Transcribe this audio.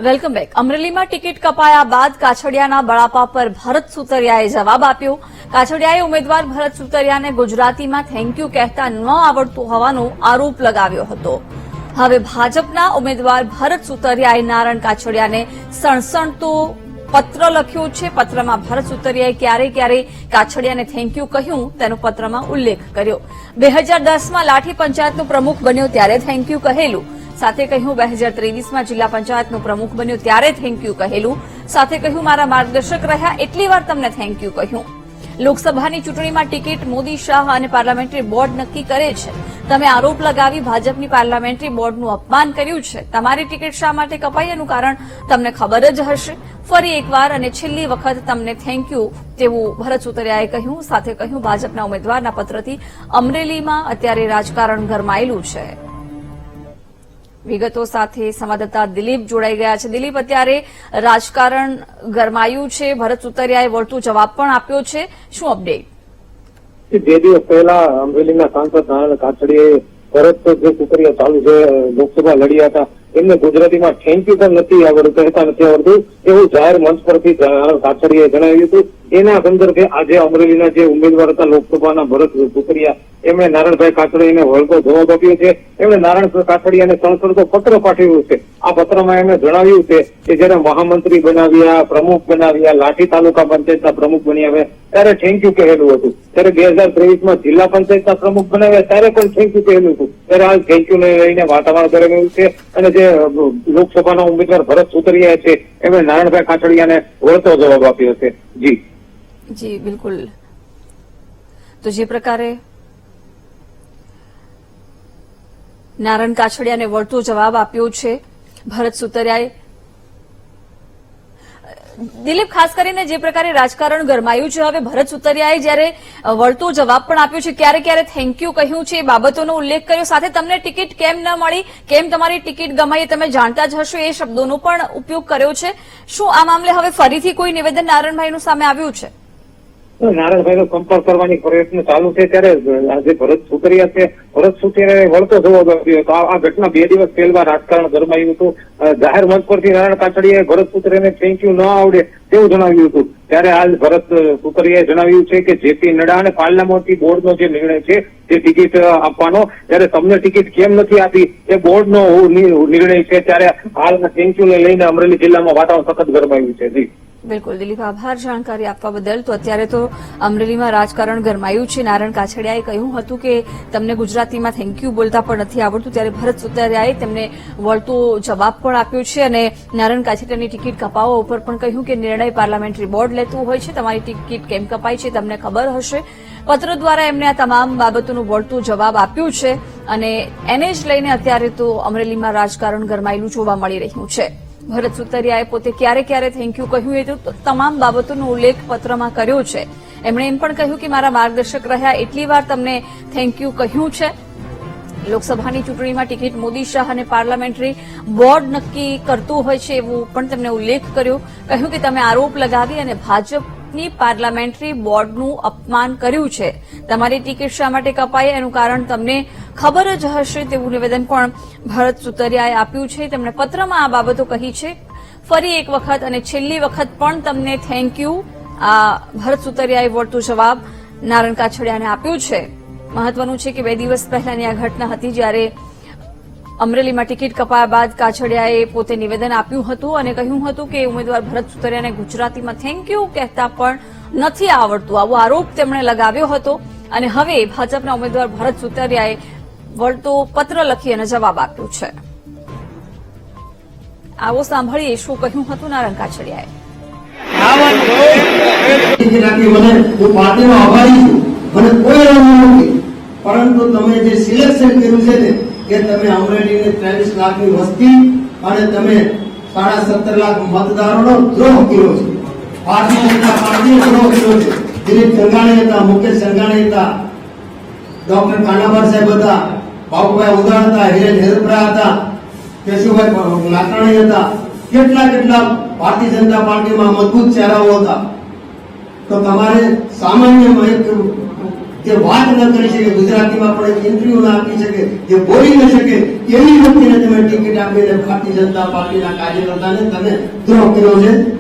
Welcome back. અમરેલીમાં ticket કપાયા બાદ કાછડિયાના બળાપા પર ભરત સુતરિયાએ જવાબ આપ્યો. કાછડિયાએ ઉમેદવાર ભરત સુતરિયાને ગુજરાતીમાં થેન્ક યુ કહેતા ન આવડતું હોવાનો આરોપ લગાવ્યો હતો. હવે ભાજપના ઉમેદવાર ભરત સુતરિયાએ નારણ કાછડિયાને સણસણતો પત્ર લખ્યો છે. પત્રમાં ભરત સુતરિયાએ ક્યારે ક્યારે કાછડિયાને થેન્ક યુ કહ્યું તેનો પત્રમાં ઉલ્લેખ કર્યો. 2010માં લાઠી પંચાયતનો પ્રમુખ બન્યો ત્યારે થેન્ક યુ કહેલું. સાથે કહ્યું 2023માં જિલ્લા પંચાયતનો પ્રમુખ બન્યો ત્યારે થેન્ક યુ કહેલું. સાથે કહ્યું મારા માર્ગદર્શક રહ્યા એટલી વાર તમને થેન્ક યુ કહ્યું. લોકસભાની ચૂંટણીમાં ટિકિટ મોદી, શાહ અને પાર્લામેન્ટરી બોર્ડ નક્કી કરે છે. તમે આરોપ લગાવી ભાજપની પાર્લામેન્ટરી બોર્ડનું અપમાન કર્યું છે. તમારી ટિકિટ શા માટે કપાઈ એનું કારણ તમને ખબર જ હશે. ફરી એકવાર અને છેલ્લી વખત તમને થેન્ક યુ તેવું ભરત સુતરિયાએ કહ્યું. સાથે કહ્યું ભાજપના ઉમેદવારના પત્રથી અમરેલીમાં અત્યારે રાજકારણ ગરમાયેલું છે. વિગતો સાથે સંવાદદાતા દિલીપ જોડાઈ ગયા છે. દિલીપ, અત્યારે રાજકારણ ગરમાયું છે. ભરત સુતરિયાએ વળતો જવાબ પણ આપ્યો છે. શું અપડેટ? 2 દિવસ પહેલા અમરેલીના સાંસદ નારણ કાછડિયાએ ભરત જે સુતરિયા ચાલુ છે લોકસભા લડ્યા હતા એમને ગુજરાતીમાં થેન્ક યુ પણ નથી આવડતું, કહેતા નથી આવડતું એવું જાહેર મંચ પરથી નારણ કાછડિયાએ જણાવ્યું હતું. એના સંદર્ભે આજે અમરેલીના જે ઉમેદવાર હતા લોકસભાના ભરત સુતરિયા એમણે નારણભાઈ કાછડિયાને વળતો જવાબ આપ્યો છે. એમણે નારણ કાછડિયાને સણસણતો પત્ર પાઠવ્યો છે. આ પત્રમાં એમણે જણાવ્યું છે કે જયારે મહામંત્રી બનાવ્યા, પ્રમુખ બનાવ્યા, લાઠી તાલુકા પંચાયતના પ્રમુખ બન્યા ત્યારે થેન્ક યુ કહેલું હતું. ત્યારે 2023માં જિલ્લા પંચાયતના પ્રમુખ બનાવ્યા ત્યારે પણ થેન્ક યુ કહેલું હતું. ત્યારે હાલ થેન્ક યુ લઈને વાતાવરણ કરેલું છે. અને જે લોકસભાના ઉમેદવાર ભરત સુતરિયા છે એમણે નારણભાઈ કાછડિયાને વળતો જવાબ આપ્યો છે. જી બિલકુલ. તો જે પ્રકારે નારણ કાછડિયાને વળતો જવાબ આપ્યો છે ભરત સુતરિયાએ. દિલીપ, ખાસ કરીને જે પ્રકારે રાજકારણ ગરમાયું છે, હવે ભરત સુતરિયાએ જયારે વળતો જવાબ પણ આપ્યો છે, ક્યારે ક્યારે થેન્ક યુ કહ્યું છે, એ બાબતોનો ઉલ્લેખ કર્યો. સાથે તમને ટિકિટ કેમ ન મળી, કેમ તમારી ટિકિટ ગમાઈ તમે જાણતા જ હશો એ શબ્દોનો પણ ઉપયોગ કર્યો છે. શું આ મામલે હવે ફરીથી કોઈ નિવેદન નારણભાઈનું સામે આવ્યું છે? નારણભાઈનો સંપર્ક કરવાની પ્રયત્ન ચાલુ છે. ત્યારે જે ભરત સુતરિયા છે ભરત સુતરિયાએ વળતો જવાબ આપ્યો હતો. આ ઘટના 2 દિવસ પહેલા રાજકારણ ગરમાયું હતું. જાહેર મંચ પરથી નારણ કાછડિયાએ ભરત સુતરિયાને થેન્ક યુ ન આવડે તેવું જણાવ્યું હતું. ત્યારે હાલ ભરત સુતરિયાએ જણાવ્યું છે કે જેપી નડ્ડા અને પાર્લામેન્ટરી બોર્ડનો જે નિર્ણય છે જે ટિકિટ આપવાનો, ત્યારે તમને ટિકિટ કેમ નથી આપી એ બોર્ડનો નિર્ણય છે. ત્યારે હાલ થેન્ક યુ લઈને અમરેલી જિલ્લામાં વાતાવરણ સખત ગરમાયું છે. જી બિલકુલ દિલીપ, આભાર જાણકારી આપવા બદલ. તો અત્યારે તો અમરેલીમાં રાજકારણ ગરમાયું છે. નારણ કાછડિયાએ કહ્યું હતું કે તમને ગુજરાતીમાં થેન્ક યુ બોલતા પણ નથી આવડતું, ત્યારે ભરત સુતરિયાએ તેમને વળતો જવાબ પણ આપ્યો છે અને નારણ કાછડિયાની ટિકિટ કપાવવા ઉપર પણ કહ્યું કે નિર્ણય પાર્લામેન્ટરી બોર્ડ લેતું હોય છે. તમારી ટિકિટ કેમ કપાઈ છે તમને ખબર હશે. પત્ર દ્વારા એમને આ તમામ બાબતોનો વળતો જવાબ આપ્યો છે અને એને જ લઈને અત્યારે તો અમરેલીમાં રાજકારણ ગરમાયેલું જોવા મળી રહ્યું છે. ભરત સુતરિયાએ પોતે ક્યારે ક્યારે થેન્ક યુ કહ્યું એ તો તમામ બાબતોનો ઉલ્લેખ પત્રમાં કર્યો છે. એમણે એમ પણ કહ્યું કે મારા માર્ગદર્શક રહ્યા એટલી વાર તમને થેન્ક યુ કહ્યું છે. લોકસભાની ચૂંટણીમાં ટિકિટ મોદી, શાહ અને પાર્લામેન્ટરી બોર્ડ નક્કી કરતું હોય છે એવું પણ તેમણે ઉલ્લેખ કર્યો. કહ્યું કે તમે આરોપ લગાવી અને ભાજપની પાર્લામેન્ટરી બોર્ડનું અપમાન કર્યું છે. તમારી ટિકિટ શા માટે કપાઈ એનું કારણ તમને ખબર જ હશે તેવું નિવેદન પણ ભરત સુતરિયાએ આપ્યું છે. તેમણે પત્રમાં આ બાબતો કહી છે. ફરી એક વખત અને છેલ્લી વખત પણ તમને થેન્ક યુ આ ભરત સુતરિયાએ વળતો જવાબ નારણ કાછડિયાને આપ્યો છે. મહત્વનું છે કે 2 દિવસ પહેલાની આ ઘટના હતી જ્યારે અમરેલીમાં ટિકિટ કપાયા બાદ કાછડિયાએ પોતે નિવેદન આપ્યું હતું અને કહ્યું હતું કે ઉમેદવાર ભરત સુતરિયાને ગુજરાતીમાં થેન્ક યુ કહેતા પણ નથી આવડતું, આવો આરોપ તેમણે લગાવ્યો હતો. અને હવે ભાજપના ઉમેદવાર ભરત સુતરિયાએ વળતો પત્ર લખી અને જવાબ આપ્યો છે. આવો સાંભળીએ શું કહ્યું હતું નારણ કાછડિયાએ. પરંતુ તમે જે સિલેક્શન કર્યું છે ને કે તમે અમરેલીને 23 લાખની વસ્તી અને તમે 17.5 લાખ મતદારોનો દ્રોહ કર્યો છે. ભારતીય જનતા પાર્ટીએ દ્રોહ કર્યો છે. દિલીપ સંઘાણી હતા, મુકેશ સંઘાણી હતા, ડોક્ટર કાનાભાર સાહેબ હતા, બાબુભાઈ ઉદાણ હતા, હિરેન હેરપરા હતા, કેશુભાઈ લાકડાણી હતા. કેટલા ભારતીય જનતા પાર્ટીમાં મજબૂત ચહેરાઓ હતા. તો તમારે સામાન્ય જે વાત ન કરી શકે, ગુજરાતીમાં પણ ઇન્ટરવ્યુ ના આપી શકે, જે બોલી ન શકે, એવી વ્યક્તિને તમે ટિકિટ આપીને ભારતીય જનતા પાર્ટીના કાર્યકર્તાને તમે દ્રોહ કર્યો છે.